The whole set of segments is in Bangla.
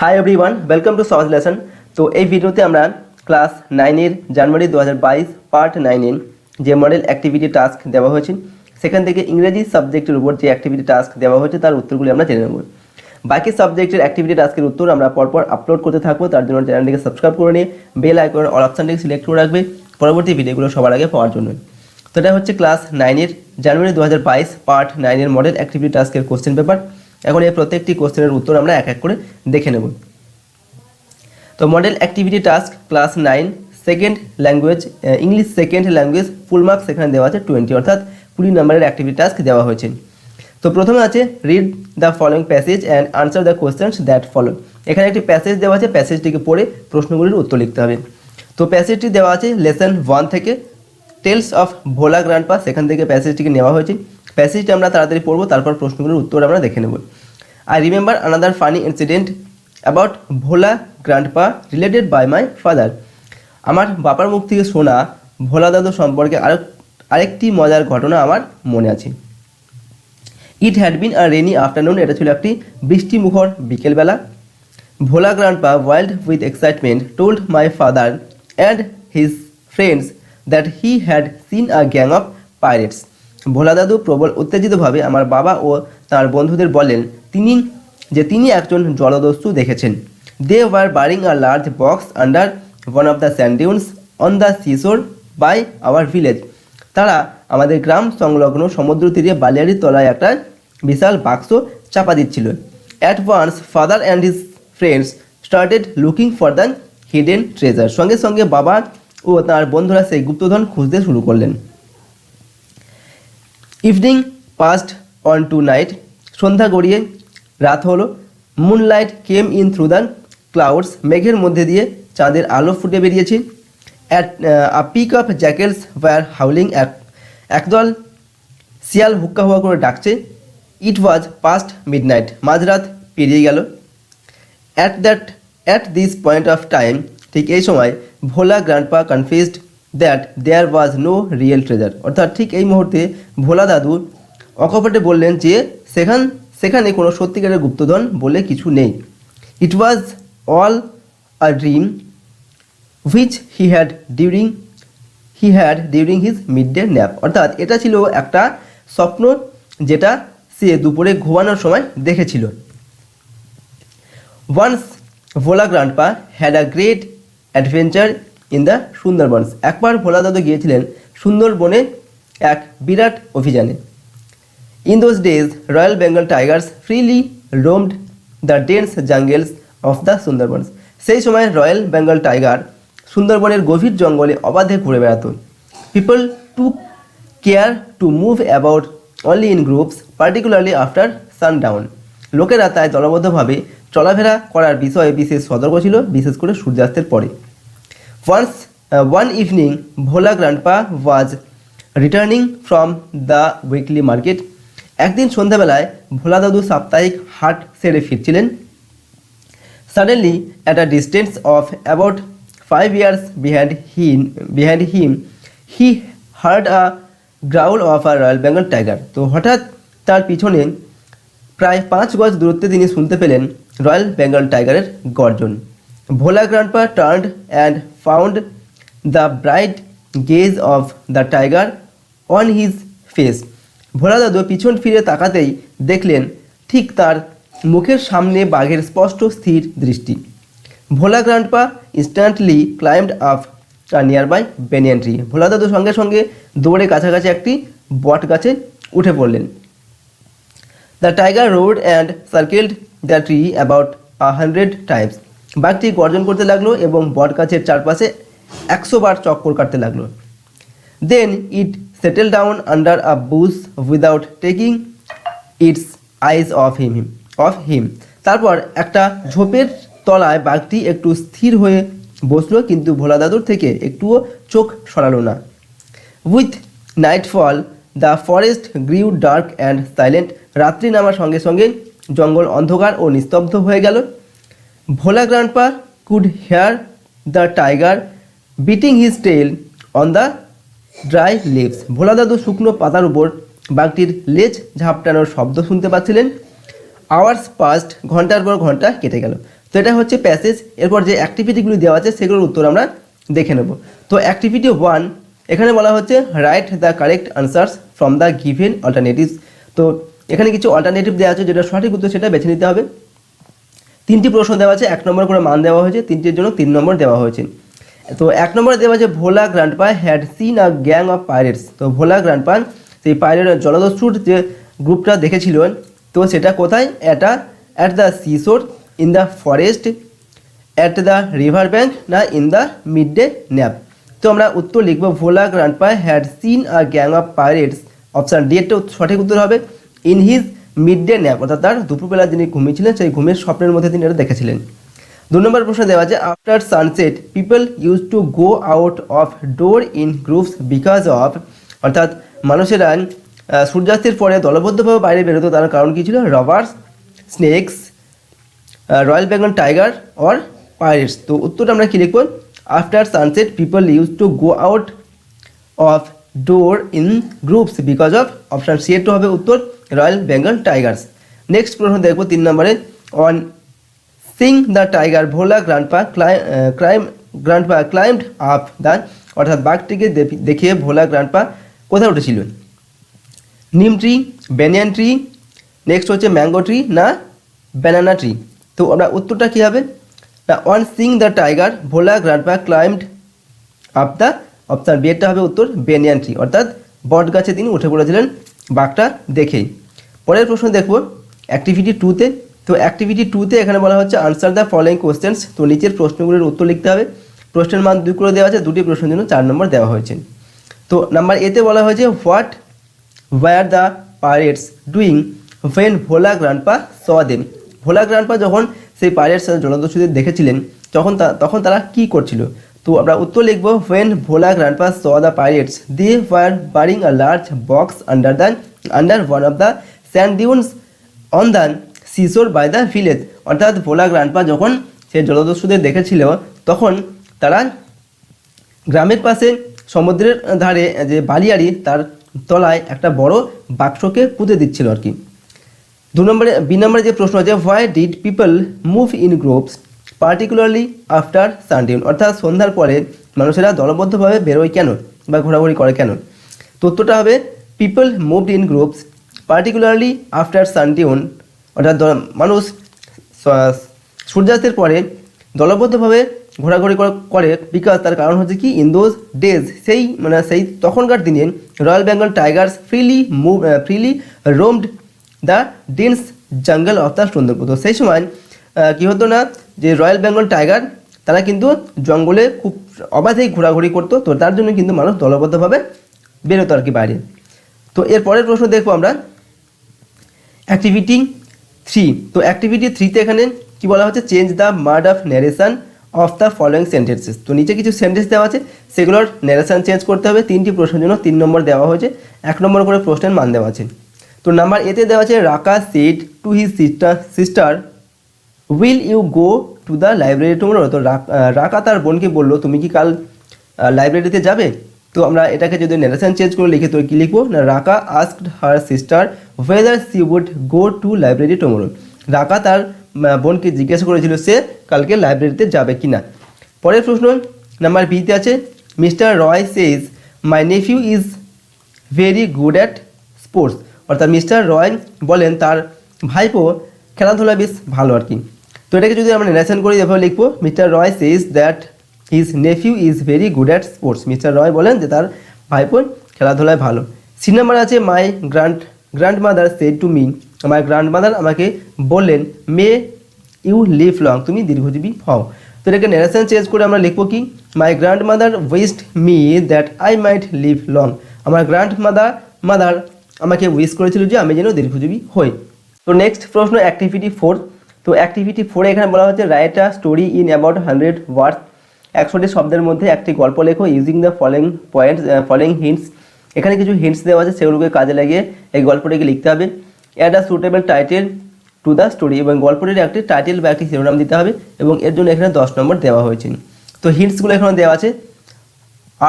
হাই এভরিওয়ান, ওয়েলকাম টু সহজ লেসন। তো এই ভিডিওতে আমরা ক্লাস 9-এর জানুয়ারি 2022 পার্ট 9-এর যে মডেল অ্যাক্টিভিটি টাস্ক দেওয়া হয়েছে সেখান থেকে ইংরেজি সাবজেক্টের উপর যে অ্যাক্টিভিটি টাস্ক দেওয়া হয়েছে তার উত্তরগুলি আমরা জেনে নেব। বাকি সাবজেক্টের অ্যাক্টিভিটি টাস্কের উত্তর আমরা পরপর আপলোড করতে থাকবো। তার জন্য চ্যানেলটিকে সাবস্ক্রাইব করে নিয়ে বেল আইকনের অল অপশানটিকে সিলেক্ট করে রাখবে পরবর্তী ভিডিওগুলো সবার আগে পাওয়ার জন্য। তো এটা হচ্ছে ক্লাস 9-এর জানুয়ারি 2022 পার্ট 9-এর মডেল অ্যাক্টিভিটি টাস্কের কোশ্চেন পেপার। এখন এই প্রত্যেকটি কোশ্চেনের উত্তর আমরা এক এক করে দেখে নেব। তো model activity task class 9 second language English second language full marks এখানে দেওয়া আছে 20, অর্থাৎ 20 নম্বরের অ্যাক্টিভিটি টাস্ক দেওয়া হয়েছে। তো প্রথমে আছে read the following passage and answer the questions that follow. এখানে একটি প্যাসেজ দেওয়া আছে, প্যাসেজটিকে পড়ে প্রশ্নগুলির উত্তর লিখতে হবে। তো প্যাসেজটি দেওয়া আছে লেসন 1 থেকে টেলস অফ ভোলা গ্র্যান্ডপা, সেখান থেকে প্যাসেজটিকে নেওয়া হয়েছে। প্যাসেজটি আমরা তাড়াতাড়ি পড়বো, তারপর প্রশ্নগুলির উত্তর আমরা দেখে নেব। I remember another funny incident about Bhola grandpa related by my father. আমার বাবার মুখ থেকে শোনা ভোলা দাদু সম্পর্কে আরেকটি মজার ঘটনা আমার মনে আছে। It had been a rainy afternoon, এটা ছিল একটি বৃষ্টিমুখর বিকেলবেলা। Bhola grandpa wild with excitement told my father and his friends that he had seen a gang of pirates. Bhola দাদু প্রবল উত্তেজিতভাবে আমার বাবা ও তার বন্ধুদের বলেন তিনি একজন জলদস্যু দেখেছেন। They were burying a large box under one of the sand dunes on the seashore by our village. তারা আমাদের গ্রাম সংলগ্ন সমুদ্র তীরে বালিয়াড়ির তলায় একটা বিশাল বাক্স চাপা দিচ্ছিল। At once father and his friends started looking for the hidden treasure. সঙ্গে সঙ্গে বাবা ও তার বন্ধুরা সেই গুপ্তধন খুঁজতে শুরু করলেন। Evening passed on to night, সন্ধ্যা গড়িয়ে রাত হলো। Moonlight came in through the clouds, মেঘের মধ্যে দিয়ে চাঁদের আলো ফুটে বেরিয়েছে। At a peak of jackals were howling, একদল শিয়াল হুক্কা হুয়া করে ডাকছে। ইট ওয়াজ পাস্ট মিডনাইট, মাঝরাত পেরিয়ে গেল। At this point of time, ঠিক এই সময় Bhola grandpa confused that there was no real treasure, অর্থাৎ ঠিক এই মুহূর্তে ভোলা দাদু অকপটে বললেন যে সেখানে কোনো সত্যিকারের গুপ্তধন বলে কিছু নেই। It was all a dream which he had during his midday nap, অর্থাৎ এটা ছিল একটা স্বপ্ন যেটা সে দুপুরে ঘুমানোর সময় দেখেছিল। Once Bhola grandpa had a great adventure in the Sundarbans, একবার ভোলা দাদু গিয়েছিলেন সুন্দরবনে এক বিরাট অভিযানে। In those days royal Bengal tigers freely roamed the dense jungles of the Sundarbans, সেই সময় রয়্যাল বেঙ্গল টাইগার সুন্দরবনের গভীর জঙ্গলে অবাধে ঘুরে বেড়াতো। People to care to move about only in groups particularly after sundown, লোকেরা তাই দলবদ্ধভাবে চলাফেরা করার বিষয়ে বিশেষ সতর্ক ছিল, বিশেষ করে সূর্যাস্তের পরে। One evening Bhola grandpa was returning from the weekly market, একদিন সন্ধ্যাবেলায় ভোলা দাদু সাপ্তাহিক হাট সেরে ফিরছিলেন। Suddenly at a distance of about 5 years behind him he heard a growl of a royal Bengal tiger, তো হঠাৎ তার পিছনে প্রায় 5 গজ দূরত্বে তিনি শুনতে পেলেন রয়্যাল বেঙ্গল টাইগারের গর্জন। Bhola grandpa turned and found the bright gaze of the tiger on his face, Bhola দাদু পিছন ফিরে তাকাতেই দেখলেন ঠিক তার মুখের সামনে বাঘের স্পষ্ট স্থির দৃষ্টি। Bhola grandpa instantly climbed up a nearby banyan tree, Bhola দাদু সঙ্গে সঙ্গে দৌড়ে কাছাকাছি একটি বট গাছে উঠে পড়লেন। The tiger roared and circled the tree about 100 times, বাঘটি গর্জন করতে লাগলো এবং বট গাছের চারপাশে 100 বার চক্কর কাটতে লাগলো। Then it settle down under a bush without taking its eyes off him, তারপর একটা ঝোপের তলায় বাঘটি একটু স্থির হয়ে বসলো, কিন্তু ভোলা দাদুর থেকে একটুও চোখ সরালো না। With nightfall the forest গ্রিউ dark and silent, রাত্রি নামার সঙ্গে সঙ্গে জঙ্গল অন্ধকার ও নিস্তব্ধ হয়ে গেল। Bhola grandpa could hear the tiger beating his tail on the dry leaves, Bhola দাদু শুকনো পাতার উপর বাঘটির লেজ ঝাপটানোর শব্দ শুনতে পাচ্ছিলেন। আওয়ার্স পাস্ট, ঘন্টার পর ঘন্টা কেটে গেল। তো এটা হচ্ছে প্যাসেজ। এরপর যে অ্যাক্টিভিটিগুলি দেওয়া আছে সেগুলোর উত্তর আমরা দেখে নেব। তো অ্যাক্টিভিটি 1 এখানে বলা হচ্ছে write the correct answers from the given alternatives. তো এখানে কিছু অল্টারনেটিভ দেওয়া আছে, যেটা সঠিক উত্তর সেটা বেছে নিতে হবে। 3টি প্রশ্ন দেওয়া আছে, 1 নম্বর করে মান দেওয়া হয়েছে, 3টির জন্য 3 নম্বর দেওয়া হয়েছে। তো 1 নম্বরে দেওয়া আছে Bhola grandpa had seen a gang of pirates. তো ভোলা গ্র্যান্ডপা সেই পাইরেট জলদস্যুর যে গ্রুপটা দেখেছিল, তো সেটা কোথায়? At the seashore, in the forest, at the river bank, না in the midday nap. তো আমরা উত্তর লিখবো Bhola grandpa had seen a gang of pirates, option D একটা সঠিক উত্তর হবে, in his midday nap, অর্থাৎ তার দুপুরবেলা যিনি ঘুমিয়েছিলেন সেই ঘুমের স্বপ্নের মধ্যে তিনি এটা দেখেছিলেন। 2 নম্বর প্রশ্ন দেওয়া আছে after sunset people use to go out of door in groups because of, অর্থাৎ মানুষেরা সূর্যাস্তের পরে দলবদ্ধভাবে বাইরে বেরোতো, তার কারণ কী ছিল? Robbers, snakes, royal Bengal tiger or pirates. তো উত্তরটা আমরা কী লিখব? After sunset people use to go out of door in groups because of, option C এর হবে উত্তর, রয়্যাল বেঙ্গল টাইগার্স। নেক্সট প্রশ্ন দেখব 3 নম্বরে, on seeing the tiger Bhola grandpa climbed up the, অর্থাৎ বাঘটিকে দেখিয়ে ভোলা গ্র্যান্ডপা কোথায় উঠেছিল? Neem tree, banyan tree, next হচ্ছে ম্যাঙ্গো ট্রি, না ব্যানানা ট্রি। তো আমরা উত্তরটা কী হবে? না on seeing the tiger Bhola grandpa climbed up the, option B এরটা হবে উত্তর, ব্যানিয়ান ট্রি, অর্থাৎ বট গাছে তিনি উঠে পড়েছিলেন বাঘটা দেখেই। পরের প্রশ্ন দেখব অ্যাক্টিভিটি 2-তে। তো অ্যাক্টিভিটি 2-তে এখানে বলা হচ্ছে আনসার দ্য ফলোয়িং কোশ্চেন্স। তো নিচের প্রশ্নগুলির উত্তর লিখতে হবে। প্রশ্নের মান 2 করে দেওয়া আছে, 2টি প্রশ্নের জন্য 4 নম্বর দেওয়া হয়েছে। তো নাম্বার এতে বলা হয়েছে what were the pirates doing when Bhola grandpa saw them. Bhola grandpa যখন সেই পাইরেটস জলদস্যুদের দেখেছিলেন তখন তারা কী করছিল? তো আমরা উত্তর লিখব when Bhola grandpa saw the pirates they were burying a large box under one of the sand dunes on the seashore by the village. অর্থাৎ ভোলা গ্র্যান্ডপা যখন সে জলদস্যুদের দেখেছিল তখন তারা গ্রামের পাশে সমুদ্রের ধারে যে বালিয়াড়ি তার তলায় একটা বড় বাক্সকে পুঁতে দিচ্ছিল আর কি। 2 নম্বরে বি নম্বরে যে প্রশ্ন আছে why did people move in groups particularly after sundown, অর্থাৎ সন্ধ্যার পরে মানুষেরা দলবদ্ধভাবে বেরোয় কেন বা ঘোরাঘুরি করে কেন? তথ্যটা হবে people moved in groups particularly after sundown, অর্থাৎ মানুষ সূর্যাস্তের পরে দলবদ্ধভাবে ঘোরাঘুরি করে বিকজ, তার কারণ হচ্ছে কি, ইন দোজ ডেজ, সেই তখনকার দিনে royal Bengal tigers freely roamed the dense jungle of the Sundarban. তো সেই সময় কী হতো না, যে রয়্যাল বেঙ্গল টাইগার তারা কিন্তু জঙ্গলে খুব অবাধেই ঘোরাঘুরি করতো, তো তার জন্য কিন্তু মানুষ দলবদ্ধভাবে বেরোতো আর কি বাইরে। তো এর পরের প্রশ্ন দেখবো আমরা অ্যাক্টিভিটি 3। তো অ্যাক্টিভিটি 3-তে এখানে কি বলা হচ্ছে change the মাড of narration of the following sentences. তো নিচে কিছু সেন্টেন্স দেওয়া আছে, সেগুলোর ন্যারেশন চেঞ্জ করতে হবে। 3টি প্রশ্নের জন্য 3 নম্বর দেওয়া হয়েছে, 1 নম্বর করে প্রশ্নের মান দেওয়া আছে। তো নাম্বার এতে দেওয়া আছে Raka said to his sister will you go to the library tomorrow. তো রাকা তার বোনকে বললো তুমি কি কাল লাইব্রেরিতে যাবে? তো আমরা এটাকে যদি ন্যারেশন চেঞ্জ করে লিখি তো কী লিখবো না, Raka asked her sister whether she would go to library tomorrow. Raka তার বোনকে জিজ্ঞাসা করেছিল সে কালকে লাইব্রেরিতে যাবে কি না। পরের প্রশ্ন নাম্বার বিতে আছে mister Roy says my nephew is very good at sports, অর্থাৎ মিস্টার রয় বলেন তার ভাইপো খেলাধুলা বেশ ভালো আর কি। তো এটাকে যদি আমরা ন্যারেশন করি এভাবে লিখবো Mr Roy says that his nephew is very good at sports. Mr Roy বলেন যে তার ভাইপো খেলাধুলায় ভালো। সি নাম্বার আছে my grandmother said to me, আমার গ্র্যান্ডমাদার আমাকে বললেন মে ইউ লিভ লং, তুমি দীর্ঘজীবী হও। তো এটাকে ন্যারেশন চেঞ্জ করে আমরা লিখবো কি my grandmother wished me that I might live long, আমার গ্র্যান্ডমাদার আমাকে উইশ করেছিল যে আমি যেন দীর্ঘজীবী হই। তো নেক্সট প্রশ্ন অ্যাক্টিভিটি 4। তো অ্যাক্টিভিটি 4 এখানে বলা হচ্ছে write a story in about 100 ওয়ার্ডস, 100টি শব্দের মধ্যে একটি গল্প লেখো ইউজিং দ্য ফলোয়িং হিন্টস। এখানে কিছু হিন্টস দেওয়া আছে, সেগুলোকে কাজে লাগিয়ে এই গল্পটিকে লিখতে হবে। Add a suitable title to the story, এবং গল্পটির একটি টাইটেল বা একটি শিরোনাম দিতে হবে, এবং এর জন্য এখানে 10 নম্বর দেওয়া হয়েছে। তো হিন্টসগুলো এখানে দেওয়া আছে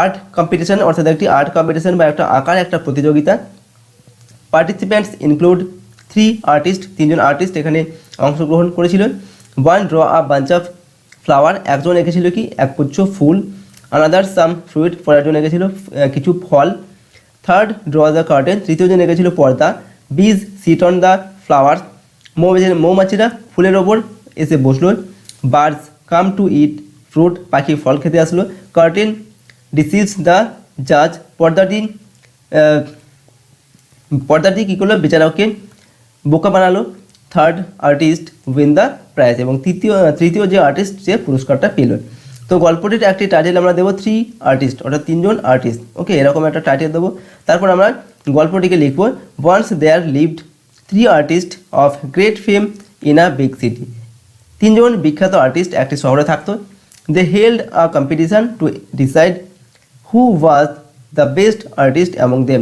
আর্ট কম্পিটিশন, অর্থাৎ একটি আর্ট কম্পিটিশন বা একটা আঁকার একটা প্রতিযোগিতা। পার্টিসিপেন্টস ইনক্লুড 3 আর্টিস্ট, 3জন আর্টিস্ট এখানে অংশগ্রহণ করেছিল। One draw a bunch of flower, একজন এঁকেছিল কি একগুচ্ছ ফুল। আনাদার সাম ফ্রুইট, পরের জন এঁকেছিল কিছু ফল। থার্ড ড্র দ্য কার্টেন, তৃতীয় জন এঁকেছিল পর্দা। বিজ সিট অন দ্য ফ্লাওয়ার, মৌমাছিরা ফুলের ওপর এসে বসলো। Birds come to eat fruit, পাখি ফল খেতে আসলো। কার্টেন ডিসিভস দ্য জাজ, পর্দাটি কী করলো বিচারককে বোকা বানালো। Third artist win the prize, এবং তৃতীয় যে আর্টিস্ট সে পুরস্কারটা পেল। তো গল্পটির একটি টাইটেল আমরা দেবো থ্রি আর্টিস্ট, অর্থাৎ তিনজন আর্টিস্ট। ওকে, এরকম একটা টাইটেল দেবো। তারপর আমরা গল্পটিকে লিখব once there lived three artist of great fame in a big city, তিনজন বিখ্যাত আর্টিস্ট একটি শহরে থাকতো। They held a competition to decide who was the best artist among them,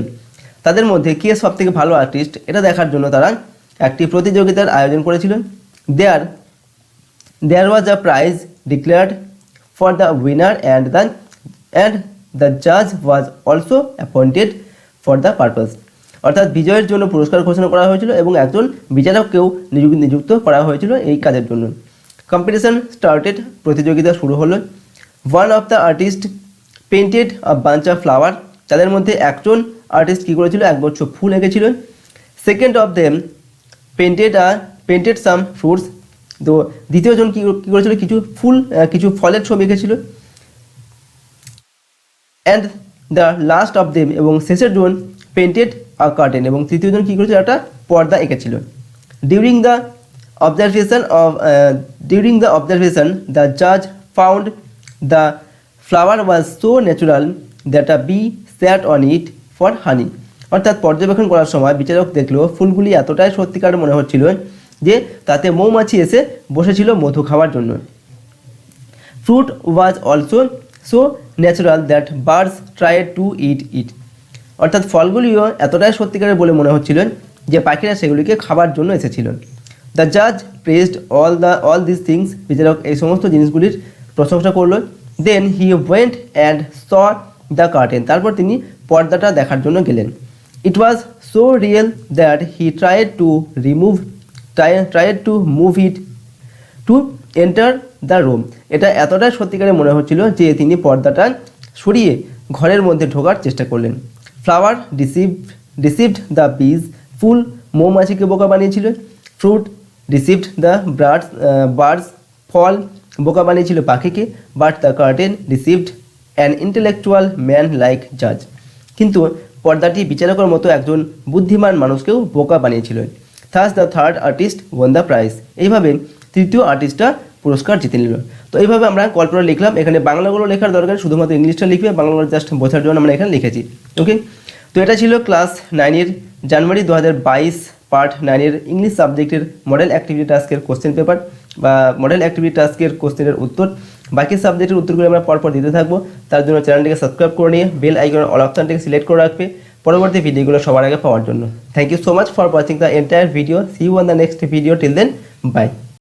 তাদের মধ্যে কে সব থেকে ভালো আর্টিস্ট এটা দেখার জন্য তারা একটি প্রতিযোগিতার আয়োজন করেছিল। There was a prize declared for the winner and the জাজ was also appointed for the purpose, অর্থাৎ বিজয়ের জন্য পুরস্কার ঘোষণা করা হয়েছিল এবং একজন বিচারককেও নিযুক্ত করা হয়েছিল এই কাজের জন্য। কম্পিটিশন স্টার্টেড, প্রতিযোগিতা শুরু হলো। One of the artist painted a bunch of flower, তাদের মধ্যে একজন আর্টিস্ট কী করেছিল একগুচ্ছ ফুল এঁকেছিল। Second of them painted some fruits, তো দ্বিতীয়জন কী করেছিল কিছু ফলের ছবি এঁকেছিল। And the last of them, এবং শেষের জন পেন্টেড আ কার্টেন, এবং তৃতীয়জন কী করেছিল একটা পর্দা এঁকেছিল। ডিউরিং দ্য অবজারভেশন দ্য জাজ found the flower was so natural that a bee sat on it for honey, অর্থাৎ পর্যবেক্ষণ করার সময় বিচারক দেখলো ফুলগুলি এতটাই সত্যিকার মনে হচ্ছিল যে তাতে মৌমাছি এসে বসেছিল মধু খাওয়ার জন্য। Fruit was also so natural that birds tried to eat it, অর্থাৎ ফলগুলিও এতটাই সত্যিকারের বলে মনে হচ্ছিল যে পাখিরা সেগুলিকে খাবার জন্য এসেছিল। দ্য জাজ প্রেজড অল দিস থিংস, বিচারক এই সমস্ত জিনিসগুলির প্রশংসা করলো। Then he went and saw the curtain, তারপর তিনি পর্দাটা দেখার জন্য গেলেন। It was so real that he tried to move it to enter the room, এটা এতটাই সত্যিকারে মনে হচ্ছিল যে তিনি পর্দাটা সরিয়ে ঘরের মধ্যে ঢোকার চেষ্টা করলেন। ফ্লাওয়ার ডিসিভড দ্য বিজ, ফুল মৌমাছিকে বোকা বানিয়েছিল। ফ্রুট ডিসিভড দ্য বার্ডস, ফল বোকা বানিয়েছিল পাখিকে। But the curtain deceived an intellectual man like জাজ, কিন্তু পর্দাটি বিচারকের মতো একজন বুদ্ধিমান মানুষকেও বোকা বানিয়েছিল। Thus the third artist one the prize, এইভাবে তৃতীয় আর্টিস্টটা পুরস্কার জিতে নিল। তো এইভাবে আমরা গল্পটা লিখলাম। এখানে বাংলাগুলো লেখার দরকার, শুধুমাত্র ইংলিশটা লিখবে, বাংলাগুলো জাস্ট বোঝার জন্য আমরা এখানে লিখেছি। ওকে, তো এটা ছিল ক্লাস 9-এর জানুয়ারি 2022 পার্ট 9-এর ইংলিশ সাবজেক্টের মডেল অ্যাক্টিভিটি টাস্কের কোশ্চেন পেপার বা মডেল অ্যাক্টিভিটি টাস্কের কোশ্চেনের উত্তর। বাকি সাবজেক্টের উত্তরগুলো আমরা পরপর দিতে থাকবো। তার জন্য চ্যানেলটিকে সাবস্ক্রাইব করে নিয়ে বেল আইকনের অল অপশনটিকে সিলেক্ট করে রাখবে পরবর্তী ভিডিওগুলো সবার আগে পাওয়ার জন্য। Thank you so much for watching the entire video. See you on the next video. Till then, by.